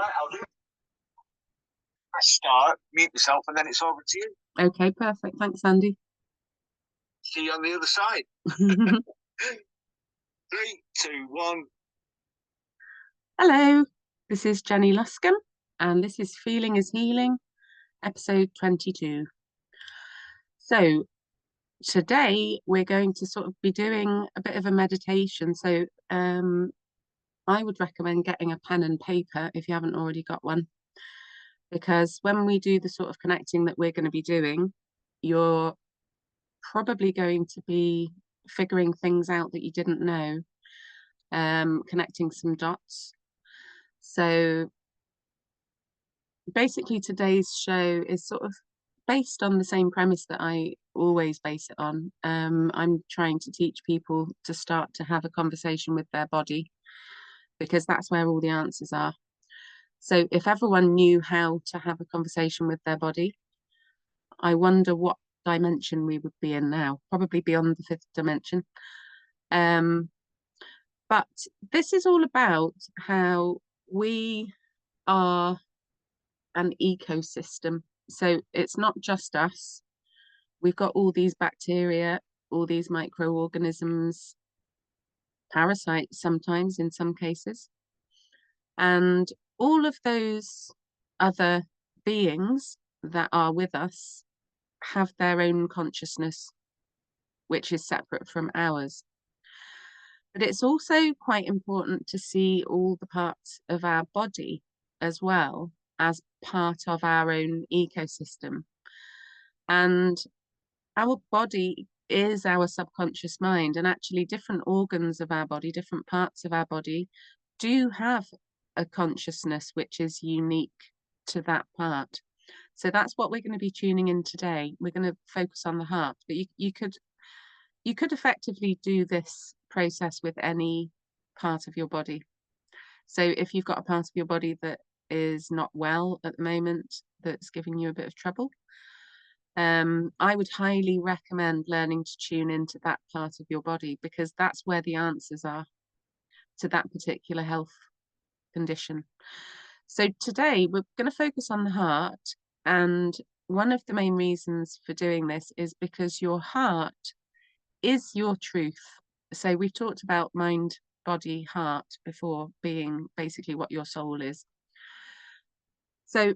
Right, I'll do. Press start, mute yourself, and then it's over to you. Okay, perfect. Thanks, Andy. See you on the other side. 3, 2, 1. Hello, this is Jenny Luscombe, and this is Feeling is Healing, episode 22. So today we're going to sort of be doing a bit of a meditation. So I would recommend getting a pen and paper if you haven't already got one, because when we do the sort of connecting that we're going to be doing, you're probably going to be figuring things out that you didn't know, connecting some dots. So basically today's show is sort of based on the same premise that I always base it on. I'm trying to teach people to start to have a conversation with their body, because that's where all the answers are. So if everyone knew how to have a conversation with their body, I wonder what dimension we would be in now, probably beyond the 5th dimension. But this is all about how we are an ecosystem. So it's not just us. We've got all these bacteria, all these microorganisms, parasites sometimes in some cases. And all of those other beings that are with us have their own consciousness, which is separate from ours. But it's also quite important to see all the parts of our body as well as part of our own ecosystem. And our body is our subconscious mind, and actually different organs of our body, different parts of our body do have a consciousness which is unique to that part. So that's what we're going to be tuning in today. We're going to focus on the heart, but you could effectively do this process with any part of your body. So if you've got a part of your body that is not well at the moment, that's giving you a bit of trouble, I would highly recommend learning to tune into that part of your body, because that's where the answers are to that particular health condition. So today we're going to focus on the heart, and one of the main reasons for doing this is because your heart is your truth. So we've talked about mind, body, heart before being basically what your soul is. So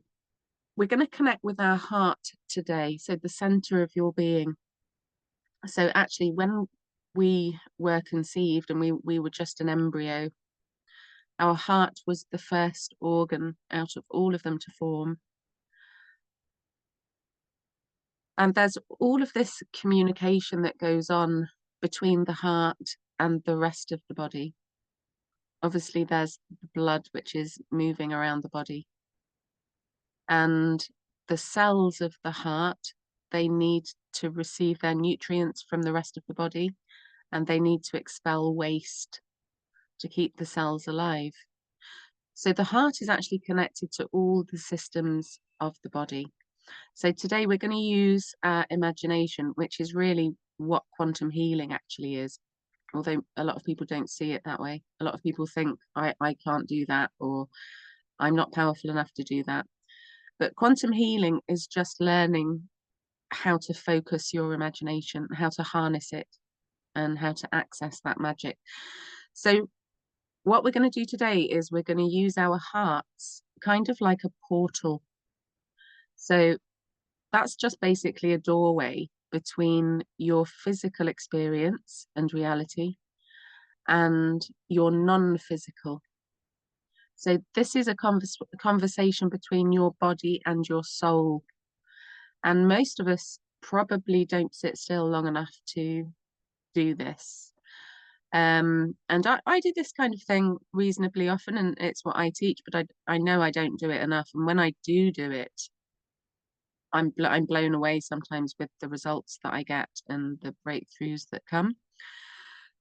we're going to connect with our heart today, so the center of your being. So actually, when we were conceived and we were just an embryo, our heart was the first organ out of all of them to form. And there's all of this communication that goes on between the heart and the rest of the body. Obviously, there's the blood which is moving around the body. And the cells of the heart, they need to receive their nutrients from the rest of the body, and they need to expel waste to keep the cells alive. So the heart is actually connected to all the systems of the body. So today we're going to use our imagination, which is really what quantum healing actually is. Although a lot of people don't see it that way. A lot of people think, I can't do that, or I'm not powerful enough to do that. But quantum healing is just learning how to focus your imagination, how to harness it, and how to access that magic. So what we're going to do today is we're going to use our hearts kind of like a portal. So that's just basically a doorway between your physical experience and reality and your non-physical. So this is a conversation between your body and your soul. And most of us probably don't sit still long enough to do this. And I do this kind of thing reasonably often, and it's what I teach, but I know I don't do it enough. And when I do it, I'm blown away sometimes with the results that I get and the breakthroughs that come.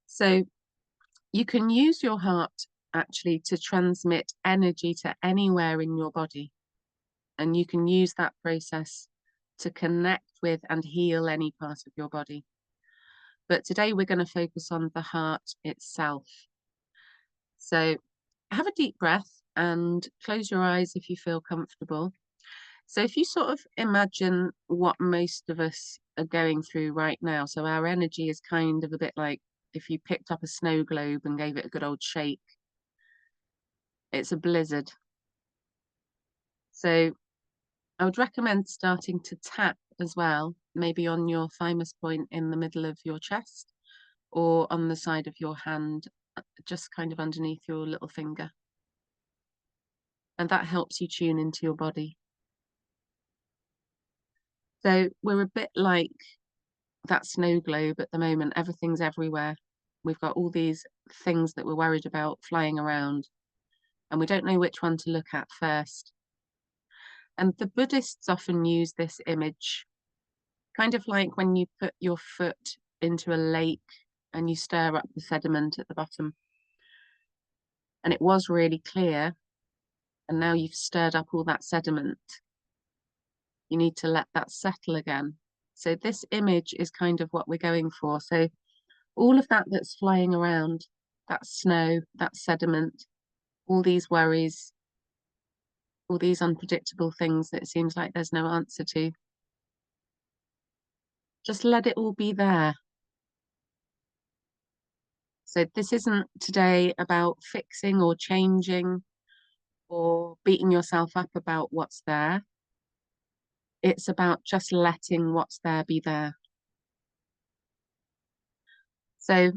So you can use your heart actually to transmit energy to anywhere in your body. And you can use that process to connect with and heal any part of your body. But today we're going to focus on the heart itself. So have a deep breath and close your eyes if you feel comfortable. So if you sort of imagine what most of us are going through right now, so our energy is kind of a bit like if you picked up a snow globe and gave it a good old shake. It's a blizzard. So I would recommend starting to tap as well, maybe on your thymus point in the middle of your chest or on the side of your hand, just kind of underneath your little finger. And that helps you tune into your body. So we're a bit like that snow globe at the moment. Everything's everywhere. We've got all these things that we're worried about flying around, and we don't know which one to look at first. And the Buddhists often use this image, kind of like when you put your foot into a lake and you stir up the sediment at the bottom. And it was really clear, and now you've stirred up all that sediment. You need to let that settle again. So this image is kind of what we're going for. So all of that that's flying around, that snow, that sediment, all these worries, all these unpredictable things that it seems like there's no answer to. Just let it all be there. So this isn't today about fixing or changing or beating yourself up about what's there. It's about just letting what's there be there. So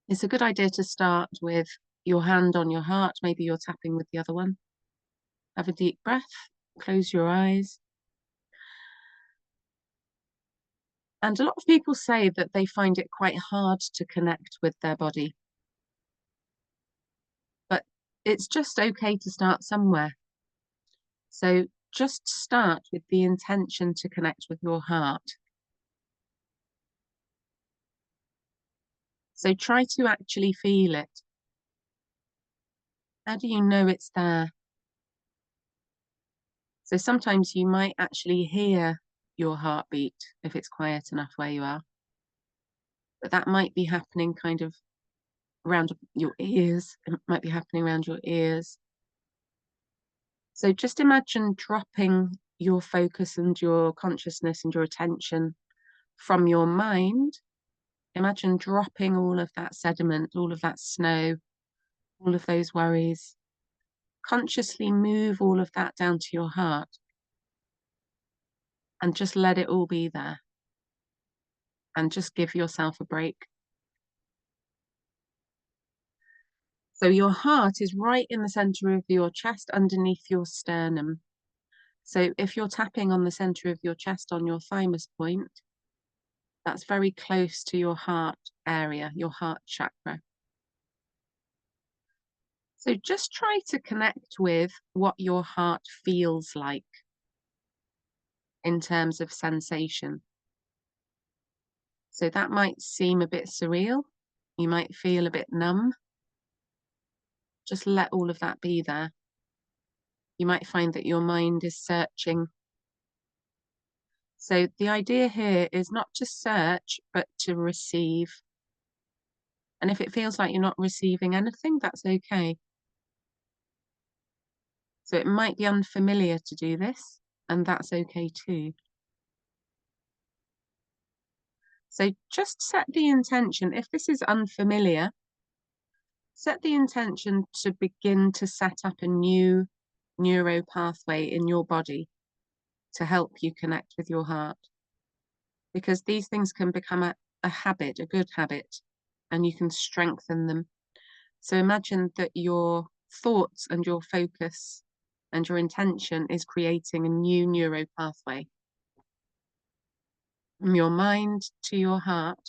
it's a good idea to start with your hand on your heart. Maybe you're tapping with the other one. Have a deep breath, close your eyes. And a lot of people say that they find it quite hard to connect with their body. But it's just okay to start somewhere. So just start with the intention to connect with your heart. So try to actually feel it. How do you know it's there? So sometimes you might actually hear your heartbeat if it's quiet enough where you are. But that might be happening kind of around your ears. It might be happening around your ears. So just imagine dropping your focus and your consciousness and your attention from your mind. Imagine dropping all of that sediment, all of that snow, all of those worries. Consciously move all of that down to your heart and just let it all be there. And just give yourself a break. So your heart is right in the center of your chest, underneath your sternum. So if you're tapping on the center of your chest on your thymus point, that's very close to your heart area, your heart chakra. So just try to connect with what your heart feels like in terms of sensation. So that might seem a bit surreal. You might feel a bit numb. Just let all of that be there. You might find that your mind is searching. So the idea here is not to search, but to receive. And if it feels like you're not receiving anything, that's okay. So it might be unfamiliar to do this, and that's okay too. So just set the intention. If this is unfamiliar, set the intention to begin to set up a new neuro pathway in your body to help you connect with your heart. Because these things can become a habit, a good habit, and you can strengthen them. So imagine that your thoughts and your focus and your intention is creating a new neuro pathway. From your mind to your heart,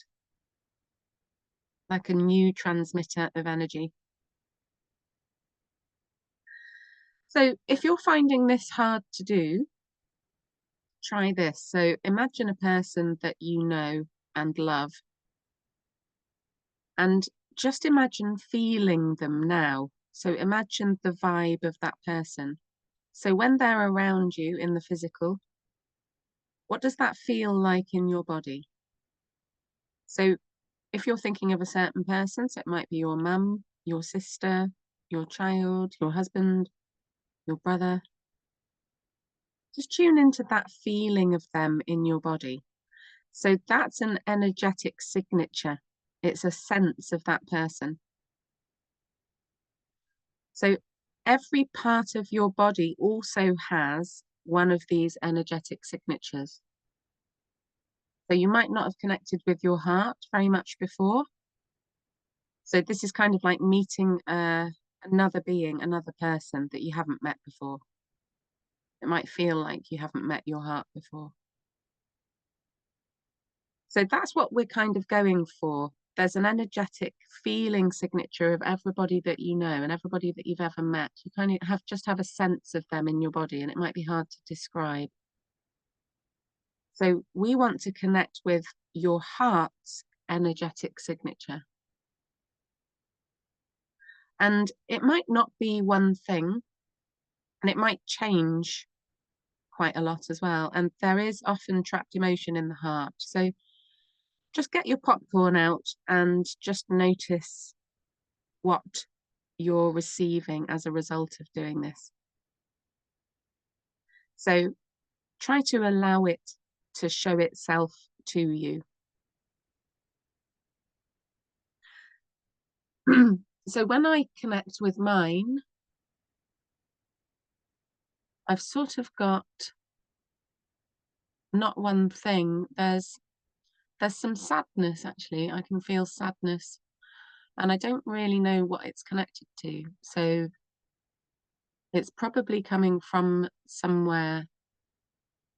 like a new transmitter of energy. So if you're finding this hard to do, try this. So imagine a person that you know and love, and just imagine feeling them now. So imagine the vibe of that person. So when they're around you in the physical, what does that feel like in your body? So if you're thinking of a certain person, so it might be your mum, your sister, your child, your husband, your brother. Just tune into that feeling of them in your body. So that's an energetic signature. It's a sense of that person. So every part of your body also has one of these energetic signatures. So you might not have connected with your heart very much before. So this is kind of like meeting another being, another person that you haven't met before. It might feel like you haven't met your heart before. So that's what we're kind of going for. There's an energetic feeling signature of everybody that you know and everybody that you've ever met. You kind of just have a sense of them in your body, and it might be hard to describe. So we want to connect with your heart's energetic signature. And it might not be one thing, and it might change quite a lot as well. And there is often trapped emotion in the heart. So just get your popcorn out and just notice what you're receiving as a result of doing this. So try to allow it to show itself to you. So when I connect with mine, I've sort of got not one thing. There's some sadness, actually. I can feel sadness, and I don't really know what it's connected to. So it's probably coming from somewhere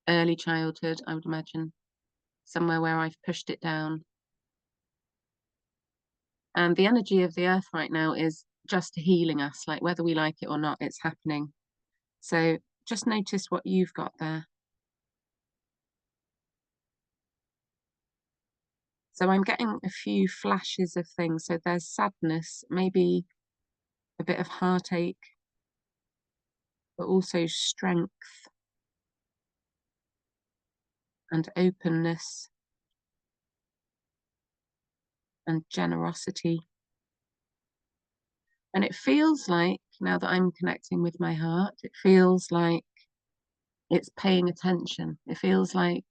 early childhood, I would imagine, somewhere where I've pushed it down. And the energy of the earth right now is just healing us, like whether we like it or not, it's happening. So just notice what you've got there. So I'm getting a few flashes of things. So there's sadness, maybe a bit of heartache, but also strength and openness and generosity. And it feels like, now that I'm connecting with my heart, it feels like it's paying attention. It feels like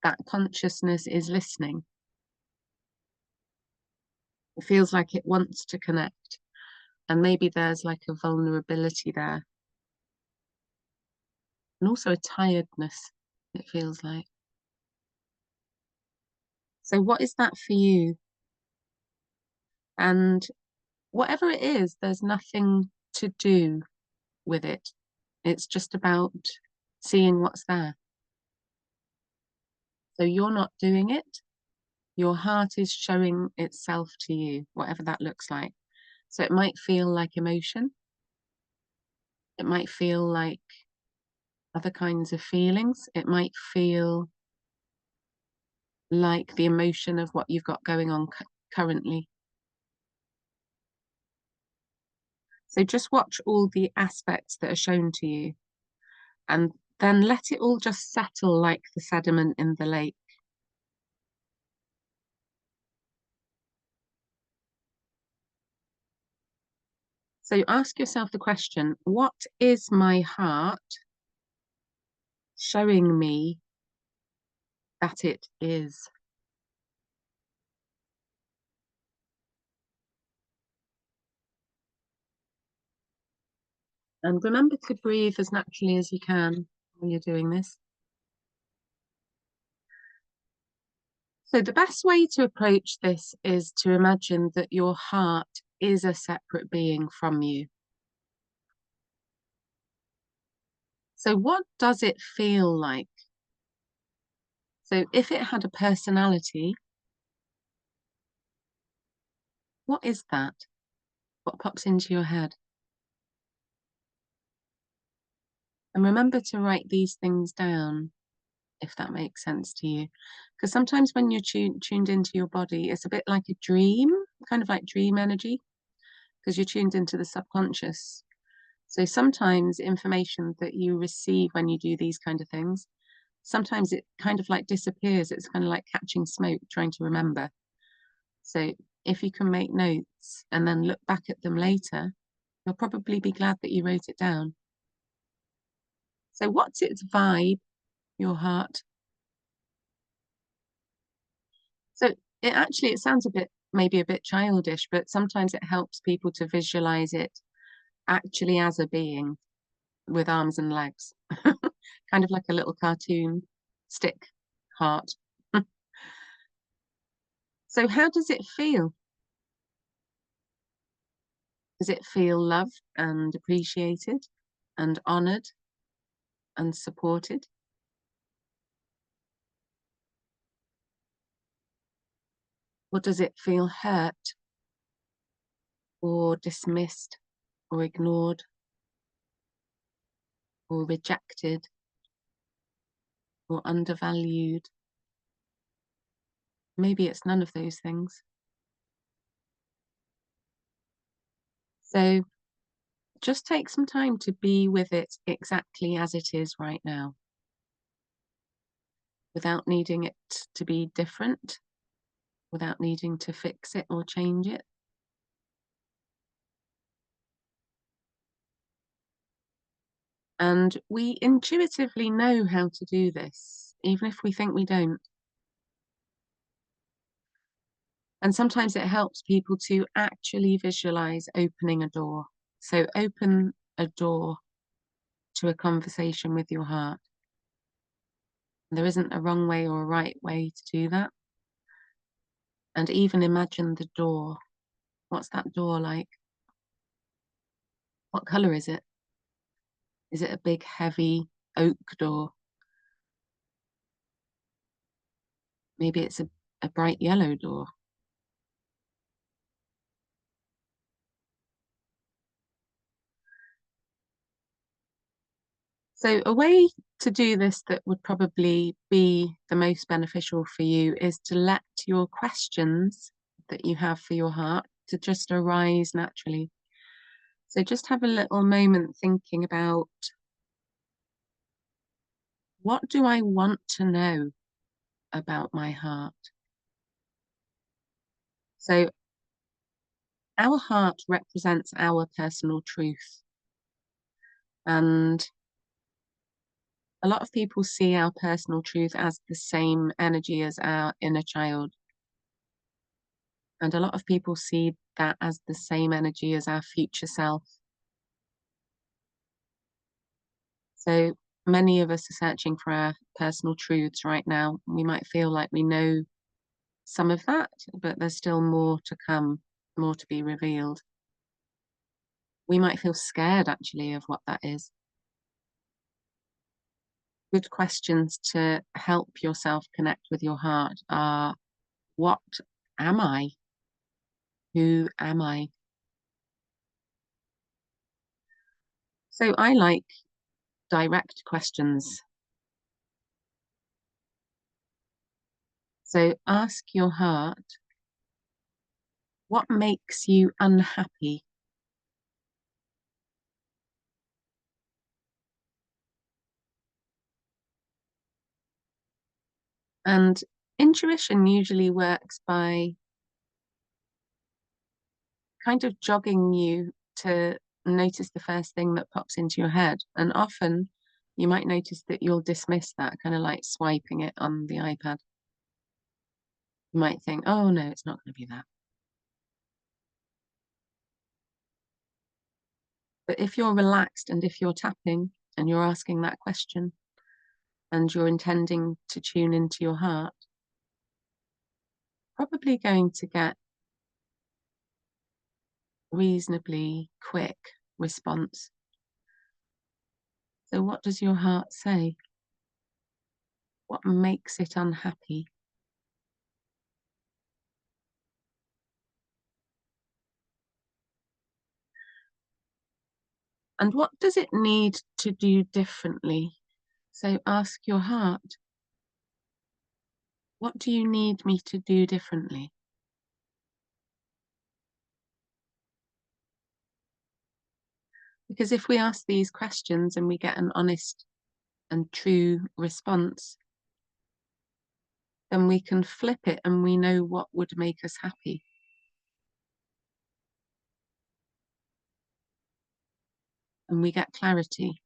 that consciousness is listening. It feels like it wants to connect. And maybe there's like a vulnerability there. And also a tiredness, it feels like. So what is that for you? And whatever it is, there's nothing to do with it. It's just about seeing what's there. So you're not doing it. Your heart is showing itself to you, whatever that looks like. So it might feel like emotion. It might feel like other kinds of feelings. It might feel like the emotion of what you've got going on currently. So just watch all the aspects that are shown to you, and then let it all just settle like the sediment in the lake. So ask yourself the question, what is my heart showing me that it is? And remember to breathe as naturally as you can when you're doing this. So the best way to approach this is to imagine that your heart is a separate being from you. So what does it feel like? So if it had a personality, what is that? What pops into your head? And remember to write these things down, if that makes sense to you. Because sometimes when you're tuned into your body, it's a bit like a dream, kind of like dream energy, because you're tuned into the subconscious. So sometimes information that you receive when you do these kind of things, sometimes it kind of like disappears. It's kind of like catching smoke, trying to remember. So if you can make notes and then look back at them later, You'll probably be glad that you wrote it down. So what's its vibe, your heart? So it sounds maybe a bit childish, but sometimes it helps people to visualize it actually as a being with arms and legs, kind of like a little cartoon stick heart. So how does it feel? Does it feel loved and appreciated and honored and supported? Or does it feel hurt or dismissed or ignored or rejected or undervalued? Maybe it's none of those things. So just take some time to be with it exactly as it is right now, without needing it to be different, without needing to fix it or change it. And we intuitively know how to do this, even if we think we don't. And sometimes it helps people to actually visualize opening a door. So open a door to a conversation with your heart. There isn't a wrong way or a right way to do that. And even imagine the door. What's that door like? What color is it? Is it a big, heavy oak door? Maybe it's a bright yellow door. So a way to do this that would probably be the most beneficial for you is to let your questions that you have for your heart to just arise naturally. So just have a little moment thinking about, what do I want to know about my heart? So our heart represents our personal truth. And a lot of people see our personal truth as the same energy as our inner child. And a lot of people see that as the same energy as our future self. So many of us are searching for our personal truths right now. We might feel like we know some of that, but there's still more to come, more to be revealed. We might feel scared actually of what that is. Good questions to help yourself connect with your heart are, what am I? Who am I? So I like direct questions. So ask your heart, what makes you unhappy? And intuition usually works by kind of jogging you to notice the first thing that pops into your head. And often you might notice that you'll dismiss that, kind of like swiping it on the iPad. You might think, oh no, it's not going to be that. But if you're relaxed and if you're tapping and you're asking that question and you're intending to tune into your heart, probably going to get reasonably quick response. So what does your heart say? What makes it unhappy? And what does it need to do differently? So ask your heart, what do you need me to do differently? Because if we ask these questions and we get an honest and true response, then we can flip it and we know what would make us happy. and we get clarity.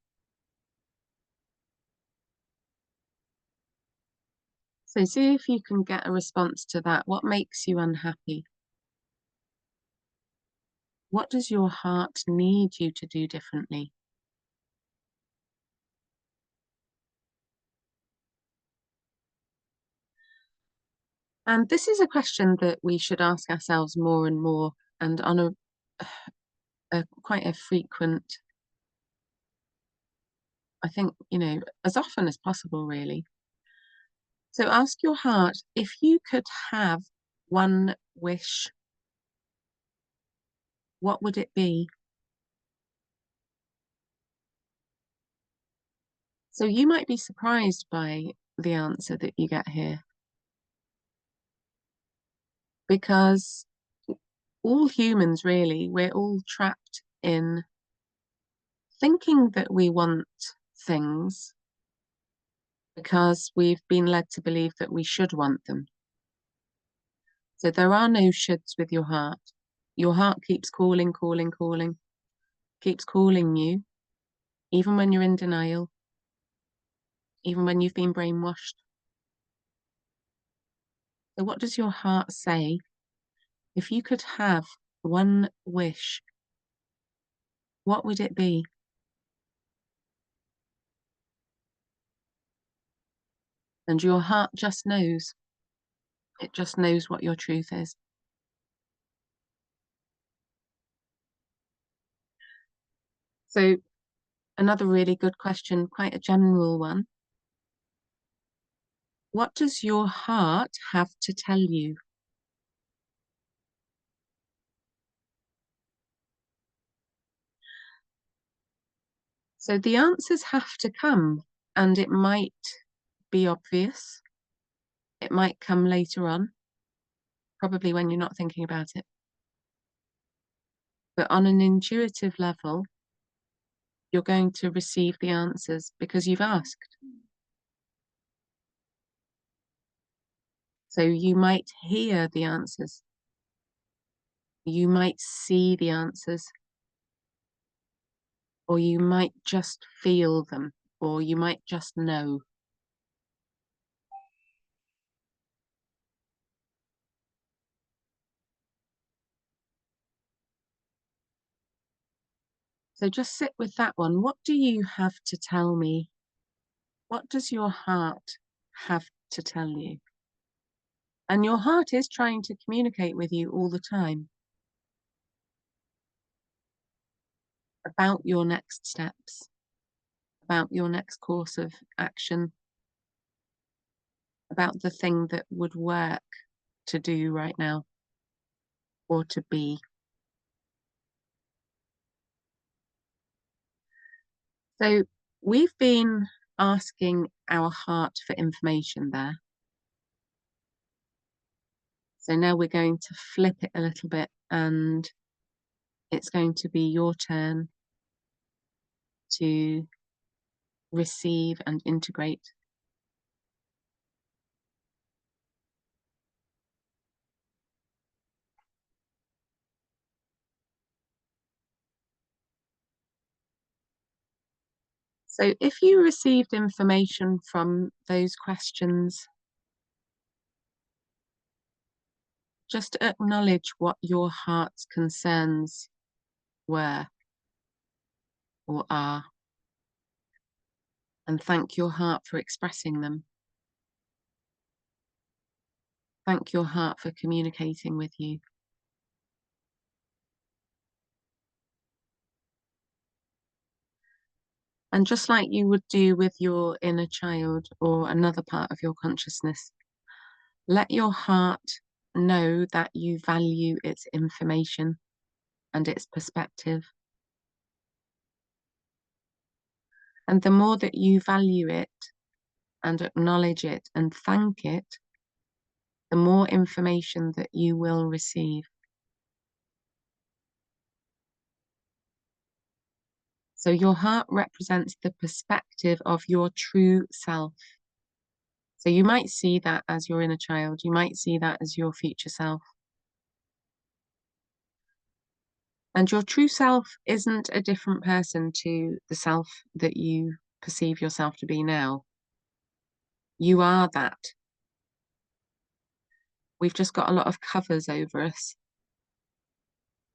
So see if you can get a response to that. What makes you unhappy? What does your heart need you to do differently? And this is a question that we should ask ourselves more and more, and on quite a frequent, I think, as often as possible, really. So ask your heart, if you could have one wish, what would it be? So you might be surprised by the answer that you get here, because all humans, really, we're all trapped in thinking that we want things because we've been led to believe that we should want them. So there are no shoulds with your heart. Your heart keeps calling, calling, calling, keeps calling you, even when you're in denial, even when you've been brainwashed. So what does your heart say? If you could have one wish, what would it be? And your heart just knows. It just knows what your truth is. So another really good question, quite a general one. What does your heart have to tell you? So the answers have to come, and it might be obvious. It might come later on, probably when you're not thinking about it. But on an intuitive level, you're going to receive the answers because you've asked. So you might hear the answers. You might see the answers. Or you might just feel them, or you might just know. So just sit with that one. What do you have to tell me? What does your heart have to tell you? And your heart is trying to communicate with you all the time about your next steps, about your next course of action, about the thing that would work to do right now or to be. So we've been asking our heart for information there. So now we're going to flip it a little bit, and it's going to be your turn to receive and integrate. So if you received information from those questions, just acknowledge what your heart's concerns were or are, and thank your heart for expressing them. Thank your heart for communicating with you. And just like you would do with your inner child or another part of your consciousness, let your heart know that you value its information and its perspective. And the more that you value it and acknowledge it and thank it, the more information that you will receive. So your heart represents the perspective of your true self. So you might see that as your inner child. You might see that as your future self. And your true self isn't a different person to the self that you perceive yourself to be now. You are that. We've just got a lot of covers over us.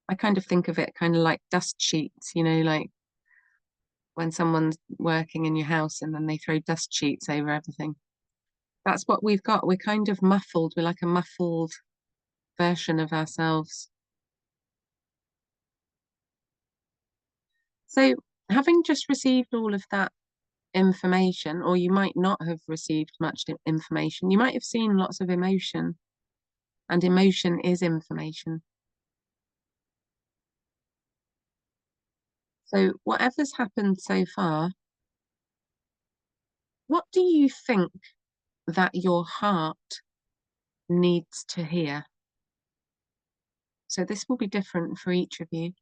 I kind of think of it kind of like dust sheets, you know, like when someone's working in your house and then they throw dust sheets over everything. That's what we've got. We're kind of muffled. We're like a muffled version of ourselves. So, having just received all of that information, or you might not have received much information, you might have seen lots of emotion, and emotion is information. So, whatever's happened so far, what do you think that your heart needs to hear? So, this will be different for each of you.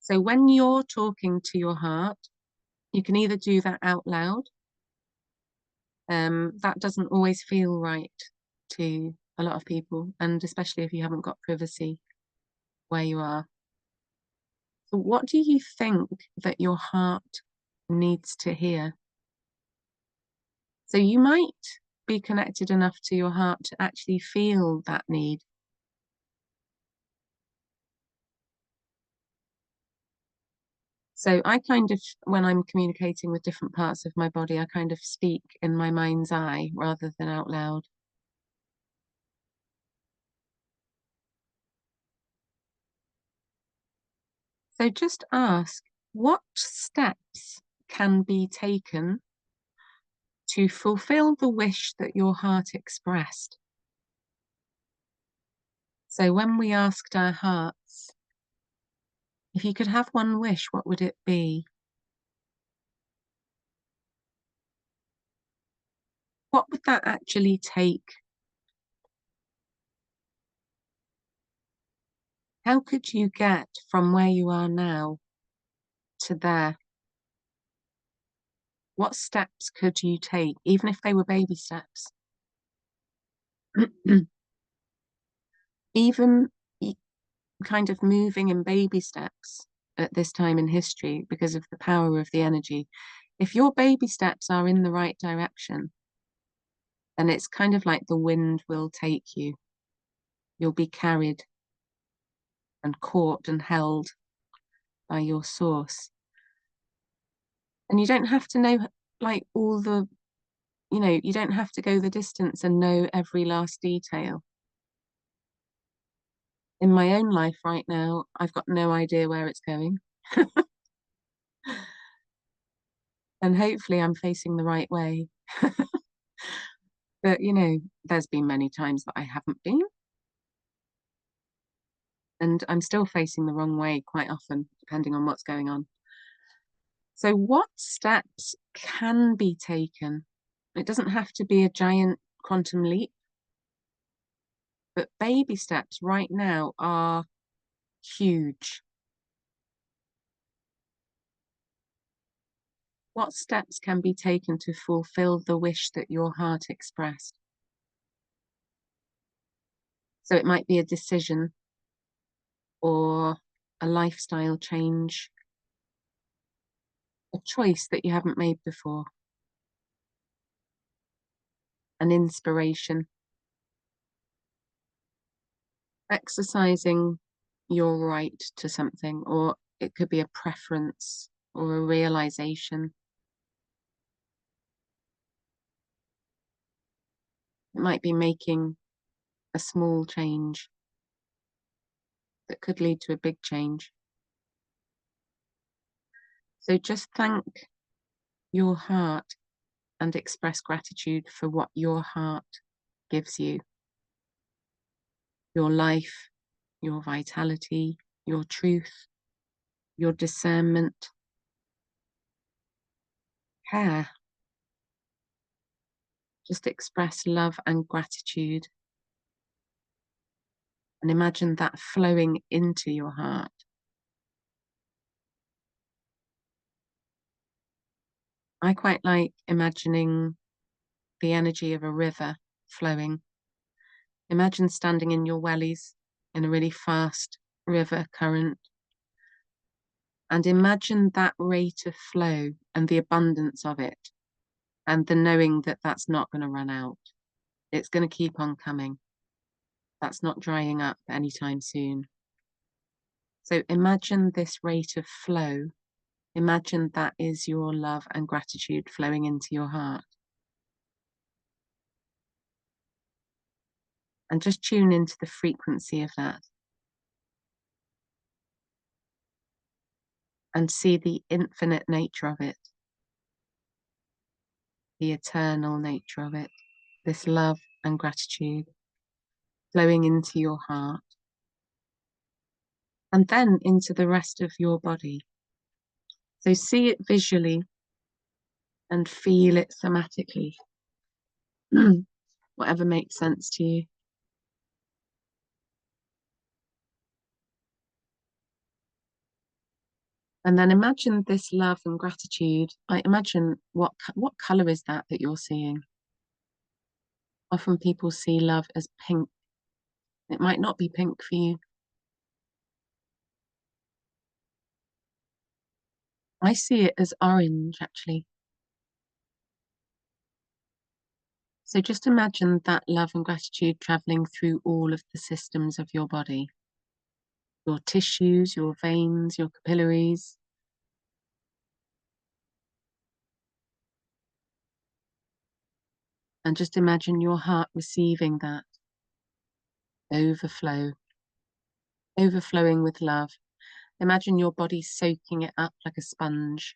So, when you're talking to your heart, you can either do that out loud. That doesn't always feel right to a lot of people, and especially if you haven't got privacy where you are. So what do you think that your heart needs to hear? So you might be connected enough to your heart to actually feel that need. So I kind of, when I'm communicating with different parts of my body, I kind of speak in my mind's eye rather than out loud. So just ask, what steps can be taken to fulfill the wish that your heart expressed? So when we asked our hearts, if you could have one wish, what would it be? What would that actually take? How could you get from where you are now to there? What steps could you take, even if they were baby steps? Even kind of moving in baby steps at this time in history because of the power of the energy. If your baby steps are in the right direction, then it's kind of like the wind will take you. You'll be carried and caught and held by your source. And you don't have to know like all the, you don't have to go the distance and know every last detail. In my own life right now, I've got no idea where it's going. And hopefully I'm facing the right way. But, there's been many times that I haven't been. And I'm still facing the wrong way quite often, depending on what's going on. So what steps can be taken? It doesn't have to be a giant quantum leap, but baby steps right now are huge. What steps can be taken to fulfill the wish that your heart expressed? So it might be a decision or a lifestyle change, a choice that you haven't made before, an inspiration, exercising your right to something, or it could be a preference or a realization. It might be making a small change that could lead to a big change. So just thank your heart and express gratitude for what your heart gives you. Your life, your vitality, your truth, your discernment, care. Just express love and gratitude and imagine that flowing into your heart. I quite like imagining the energy of a river flowing, Imagine standing in your wellies in a really fast river current, and imagine that rate of flow and the abundance of it, and the knowing that that's not going to run out. It's going to keep on coming. That's not drying up anytime soon. So imagine this rate of flow. Imagine that is your love and gratitude flowing into your heart. And just tune into the frequency of that. And see the infinite nature of it, the eternal nature of it, this love and gratitude flowing into your heart, and then into the rest of your body. So see it visually and feel it somatically, whatever makes sense to you. And then imagine this love and gratitude. I imagine what color is that you're seeing? Often people see love as pink. It might not be pink for you. I see it as orange, actually. So just imagine that love and gratitude traveling through all of the systems of your body, your tissues, your veins, your capillaries. And just imagine your heart receiving that overflow, overflowing with love. Imagine your body soaking it up like a sponge.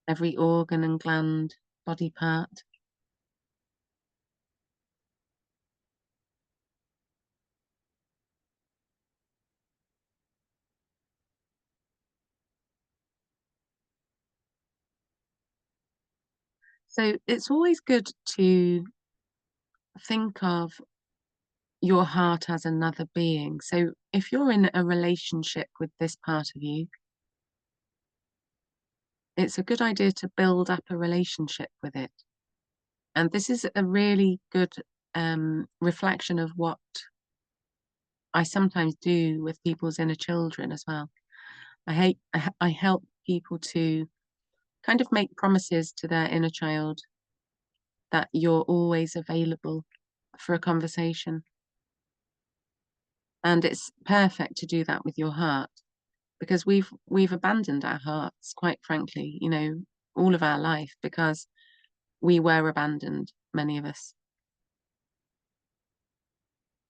Every organ and gland, body part. So it's always good to think of your heart as another being. So if you're in a relationship with this part of you, it's a good idea to build up a relationship with it. And this is a really good reflection of what I sometimes do with people's inner children as well. I help people to kind of make promises to their inner child that you're always available for a conversation. And it's perfect to do that with your heart, because we've abandoned our hearts, quite frankly, you know, all of our life, because we were abandoned, many of us.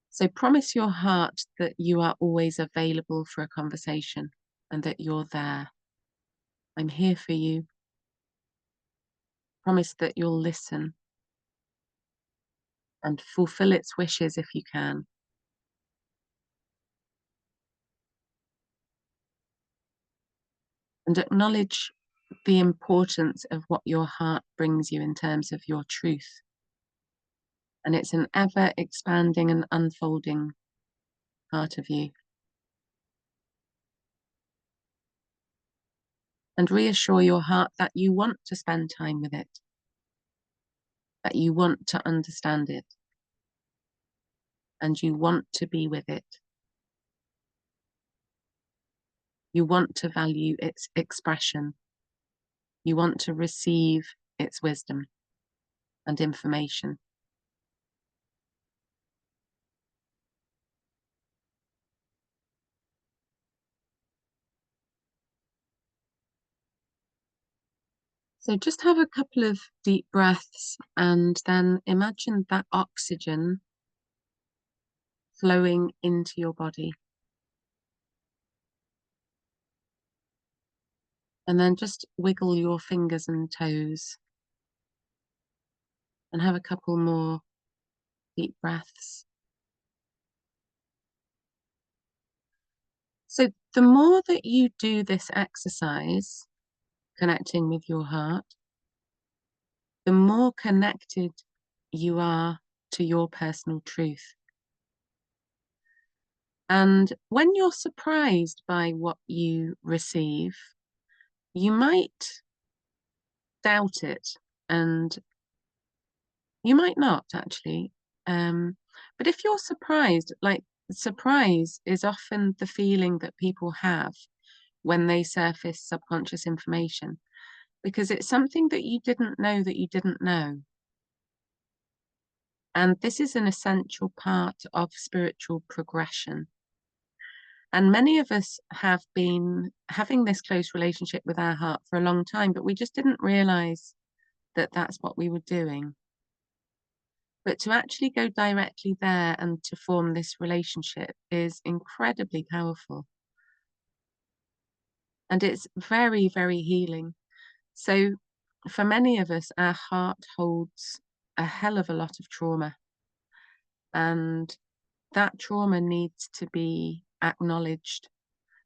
So promise your heart that you are always available for a conversation and that you're there. I'm here for you. Promise that you'll listen and fulfill its wishes if you can. And acknowledge the importance of what your heart brings you in terms of your truth. And it's an ever expanding and unfolding part of you. And reassure your heart that you want to spend time with it, that you want to understand it, and you want to be with it. You want to value its expression. You want to receive its wisdom and information. So just have a couple of deep breaths and then imagine that oxygen flowing into your body. And then just wiggle your fingers and toes and have a couple more deep breaths. So the more that you do this exercise, connecting with your heart, the more connected you are to your personal truth. And when you're surprised by what you receive, you might doubt it, and you might not actually. But if you're surprised, like surprise is often the feeling that people have when they surface subconscious information, because it's something that you didn't know that you didn't know. And this is an essential part of spiritual progression. And many of us have been having this close relationship with our heart for a long time, but we just didn't realize that that's what we were doing. But to actually go directly there and to form this relationship is incredibly powerful. And it's very, very healing. So for many of us, our heart holds a hell of a lot of trauma. And that trauma needs to be acknowledged,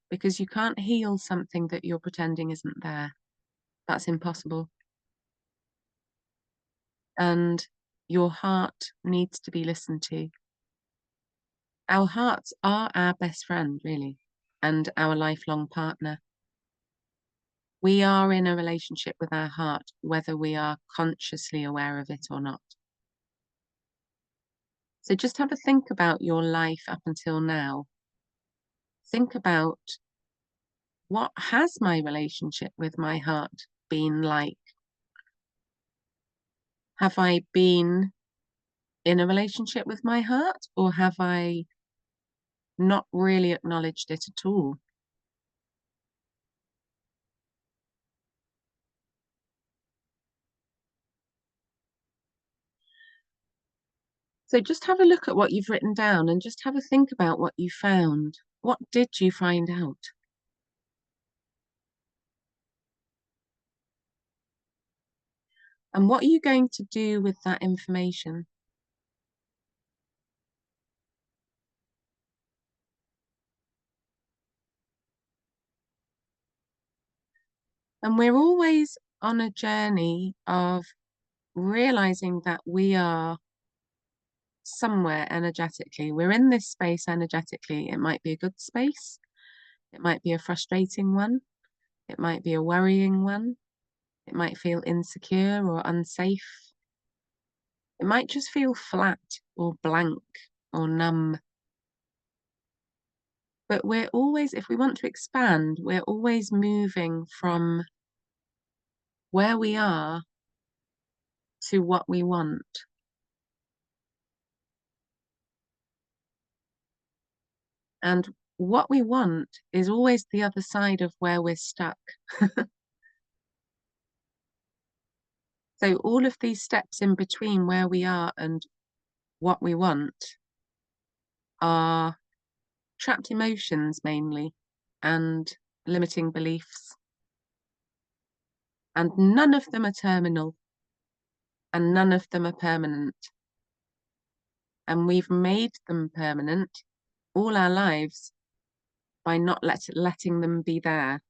because you can't heal something that you're pretending isn't there. That's impossible. And your heart needs to be listened to. Our hearts are our best friend, really, and our lifelong partner. We are in a relationship with our heart, whether we are consciously aware of it or not. So just have a think about your life up until now. Think about, what has my relationship with my heart been like? Have I been in a relationship with my heart, or have I not really acknowledged it at all? So just have a look at what you've written down and just have a think about what you found. What did you find out? And what are you going to do with that information? And we're always on a journey of realizing that we are somewhere energetically. We're in this space energetically. It might be a good space. It might be a frustrating one. It might be a worrying one. It might feel insecure or unsafe. It might just feel flat or blank or numb. But we're always, if we want to expand, we're always moving from where we are to what we want. And what we want is always the other side of where we're stuck. So all of these steps in between where we are and what we want are trapped emotions mainly, and limiting beliefs. And none of them are terminal, and none of them are permanent. And we've made them permanent all our lives by not letting them be there.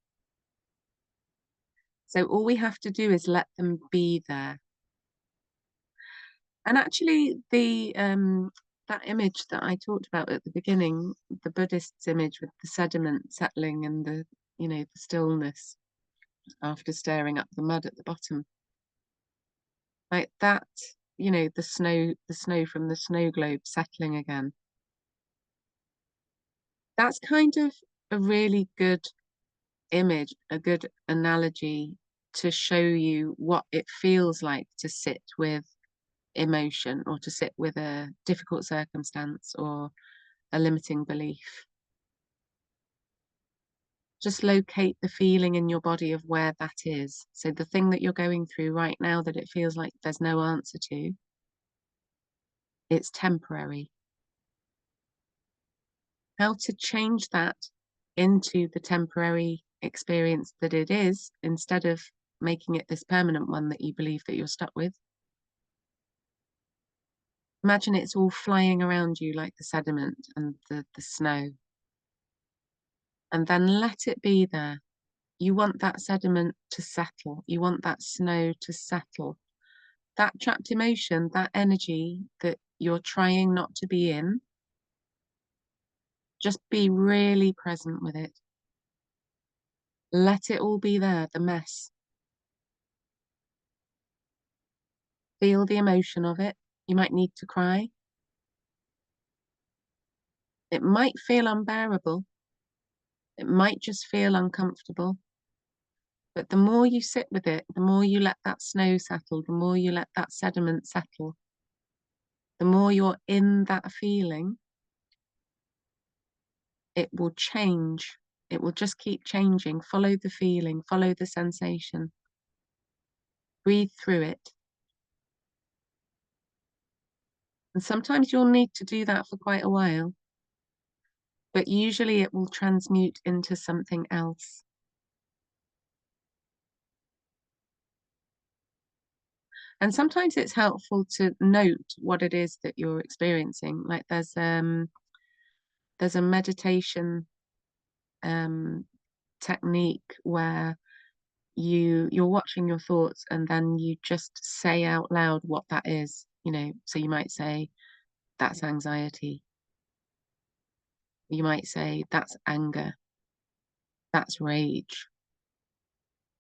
So all we have to do is let them be there. And actually, that image that I talked about at the beginning, the Buddhist's image with the sediment settling and the stillness after staring up the mud at the bottom, like that, the snow from the snow globe settling again. That's kind of a really good image, a good analogy to show you what it feels like to sit with emotion, or to sit with a difficult circumstance or a limiting belief. Just locate the feeling in your body of where that is. So the thing that you're going through right now that it feels like there's no answer to, it's temporary. How to change that into the temporary experience that it is, instead of making it this permanent one that you believe that you're stuck with. Imagine it's all flying around you like the sediment and the snow. And then let it be there. You want that sediment to settle. You want that snow to settle. That trapped emotion, that energy that you're trying not to be in, just be really present with it. Let it all be there, the mess. Feel the emotion of it. You might need to cry. It might feel unbearable. It might just feel uncomfortable. But the more you sit with it, the more you let that snow settle, the more you let that sediment settle, the more you're in that feeling, it will change. It will just keep changing. Follow the feeling, follow the sensation. Breathe through it. And sometimes you'll need to do that for quite a while, but usually it will transmute into something else. And sometimes it's helpful to note what it is that you're experiencing. Like there's a meditation technique where you're watching your thoughts and then you just say out loud what that is, you know. So you might say, that's anxiety. You might say, that's anger. That's rage.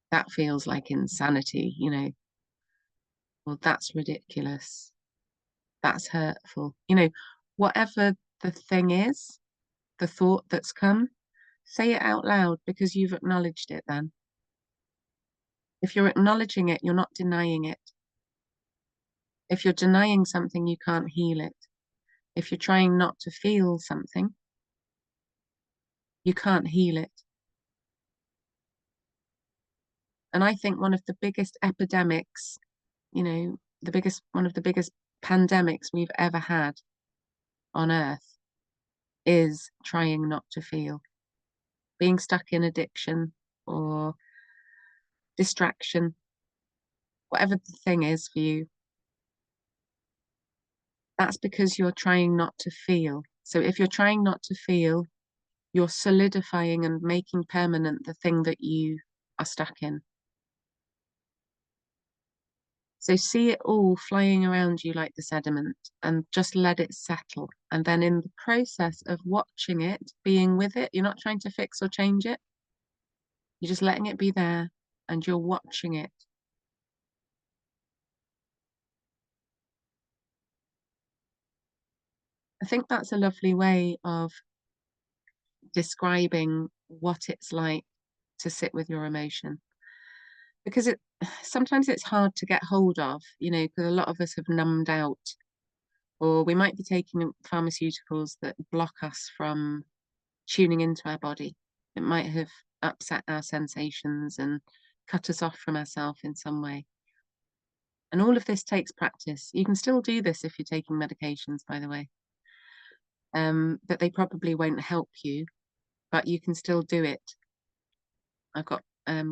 That feels like insanity, you know. Well, that's ridiculous. That's hurtful. You know, whatever the thing is, the thought that's come, say it out loud because you've acknowledged it then. If you're acknowledging it, you're not denying it. If you're denying something, you can't heal it. If you're trying not to feel something, you can't heal it. And I think one of the biggest epidemics, you know, one of the biggest pandemics we've ever had on earth is trying not to feel. Being stuck in addiction or distraction, whatever the thing is for you, that's because you're trying not to feel. So if you're trying not to feel, you're solidifying and making permanent the thing that you are stuck in. So see it all flying around you like the sediment and just let it settle. And then in the process of watching it, being with it, you're not trying to fix or change it. You're just letting it be there and you're watching it. I think that's a lovely way of describing what it's like to sit with your emotion. Because sometimes it's hard to get hold of, you know, because a lot of us have numbed out, or we might be taking pharmaceuticals that block us from tuning into our body. It might have upset our sensations and cut us off from ourselves in some way. And all of this takes practice. You can still do this if you're taking medications, by the way. But they probably won't help you, but you can still do it. I've got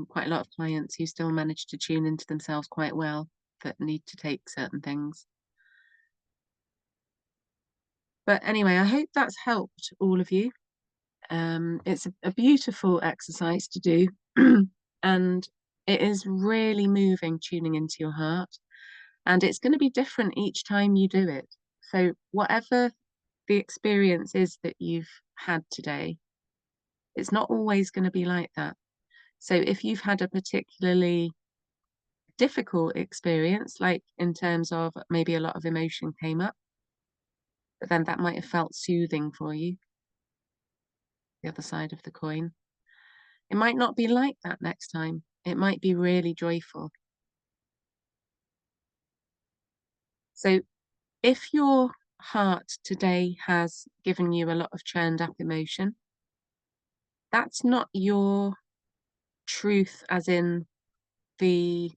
quite a lot of clients who still manage to tune into themselves quite well that need to take certain things. But anyway, I hope that's helped all of you. It's a beautiful exercise to do, and it is really moving, tuning into your heart. And it's going to be different each time you do it. So whatever the experience is that you've had today, it's not always going to be like that. So if you've had a particularly difficult experience, like in terms of maybe a lot of emotion came up, but then that might have felt soothing for you, the other side of the coin. It might not be like that next time. It might be really joyful. So if your heart today has given you a lot of churned up emotion, that's not your truth as in the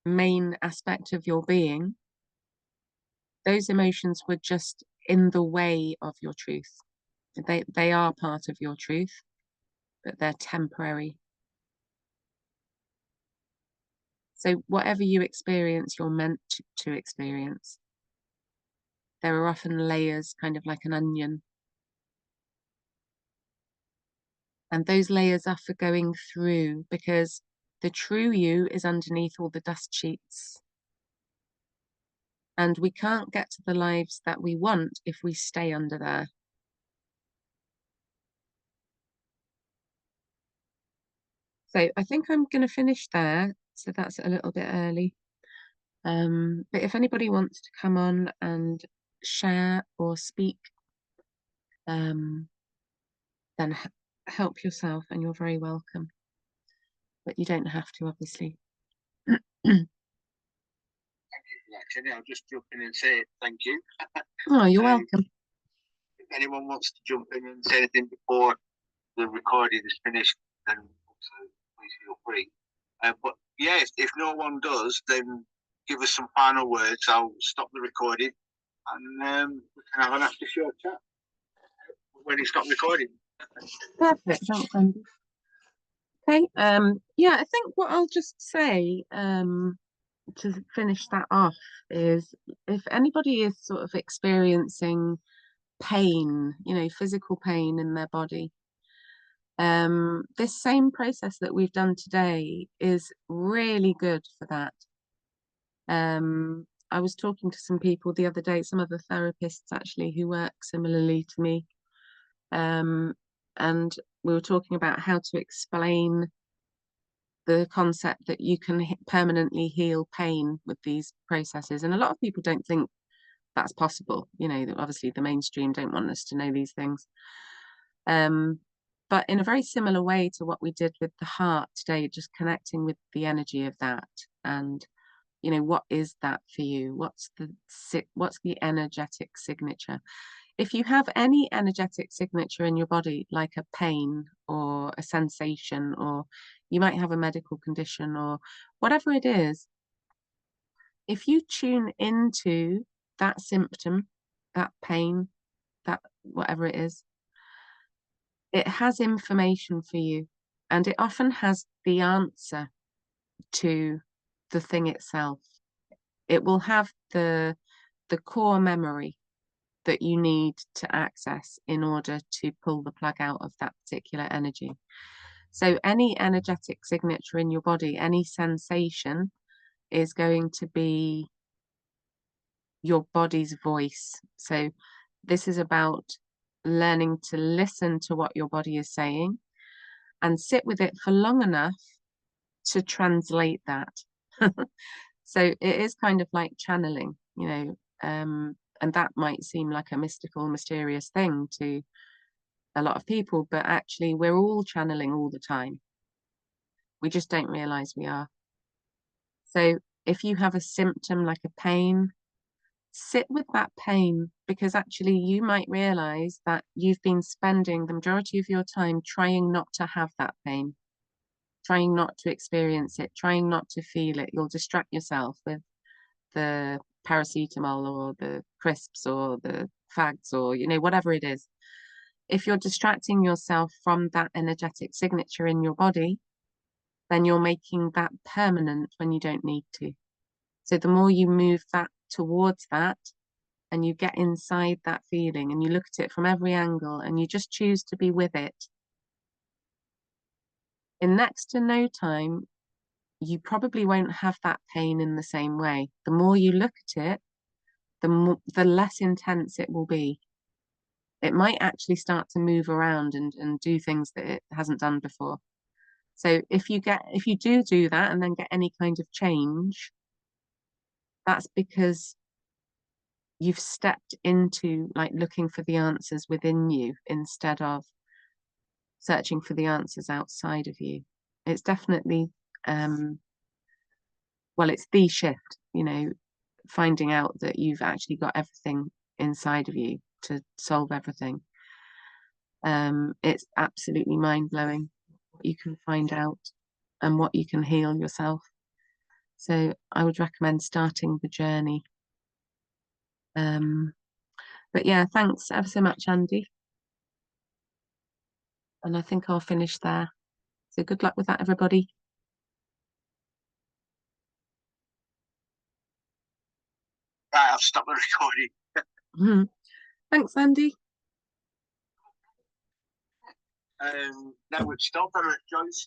main aspect of your being. Those emotions were just in the way of your truth. They are part of your truth, but they're temporary. So whatever you experience, you're meant to experience. There are often layers, kind of like an onion. And those layers are for going through because the true you is underneath all the dust sheets. And we can't get to the lives that we want if we stay under there. So I think I'm going to finish there. So that's a little bit early. But if anybody wants to come on and share or speak then help yourself, and you're very welcome. But you don't have to, obviously. Thank you for that, Jenny. I'll just jump in and say thank you. Oh, you're welcome. If anyone wants to jump in and say anything before the recording is finished, then also please feel free. But yeah, if no one does, then give us some final words. I'll stop the recording, and we can have an after show chat when it's stopped recording. Perfect. Thanks, Andy. Okay. Yeah, I think what I'll just say to finish that off is, if anybody is sort of experiencing pain, physical pain in their body, this same process that we've done today is really good for that. I was talking to some people the other day, some other therapists actually, who work similarly to me, and we were talking about how to explain the concept that you can permanently heal pain with these processes. And a lot of people don't think that's possible. Obviously the mainstream don't want us to know these things. But in a very similar way to what we did with the heart today, just connecting with the energy of that, and what is that for you? What's the energetic signature? If you have any energetic signature in your body, like a pain or a sensation, or you might have a medical condition or whatever it is, if you tune into that symptom, that pain, that whatever it is, it has information for you, and it often has the answer to the thing itself. It will have the core memory that you need to access in order to pull the plug out of that particular energy. So any energetic signature in your body, any sensation, is going to be your body's voice. So this is about learning to listen to what your body is saying and sit with it for long enough to translate that. So it is kind of like channeling, and that might seem like a mystical, mysterious thing to a lot of people, but actually we're all channeling all the time. We just don't realize we are. So if you have a symptom like a pain, sit with that pain, because actually you might realize that you've been spending the majority of your time trying not to have that pain, trying not to experience it, trying not to feel it. You'll distract yourself with the paracetamol or the crisps or the fags or whatever it is. If you're distracting yourself from that energetic signature in your body, then you're making that permanent when you don't need to. So the more you move that towards that, and you get inside that feeling and you look at it from every angle and you just choose to be with it, in next to no time, you probably won't have that pain in the same way. The more you look at it, the less intense it will be. It might actually start to move around and do things that it hasn't done before. So if you do that and then get any kind of change, that's because you've stepped into like looking for the answers within you instead of searching for the answers outside of you. It's definitely it's the shift, finding out that you've actually got everything inside of you to solve everything. It's absolutely mind-blowing what you can find out and what you can heal yourself. So I would recommend starting the journey. But yeah, thanks ever so much, Andy. And I think I'll finish there. So good luck with that, everybody. Right, I've stopped the recording. Thanks, Andy. Now it's still better, Joyce.